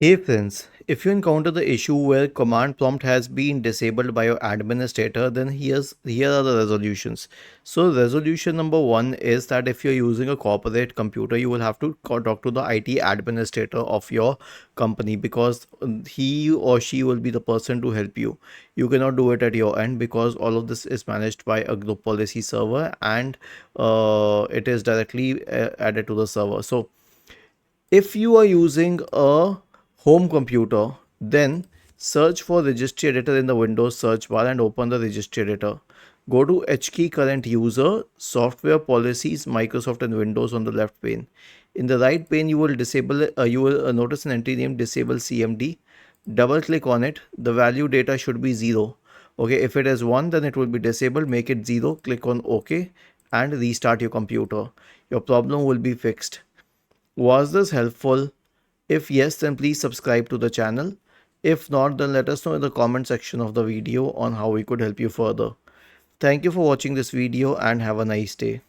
Hey friends, if you encounter the issue where command prompt has been disabled by your administrator, then here are the resolutions. So resolution number one is that if you're using a corporate computer, you will have to talk to the IT administrator of your company because he or she will be the person to help you. You cannot do it at your end because all of this is managed by a group policy server and it is directly added to the server. So if you are using a home computer, then search for registry editor in the Windows search bar and open the registry editor. Go to HKey current user, software policies, Microsoft and Windows on the left pane. In the right pane, you will notice an entry name disable CMD. Double click on it. The value data should be 0. Okay, if it is 1, then it will be disabled. Make it 0. Click on OK and restart your computer. Your problem will be fixed. Was this helpful? If yes, then please subscribe to the channel. If not, then let us know in the comment section of the video on how we could help you further. Thank you for watching this video and have a nice day.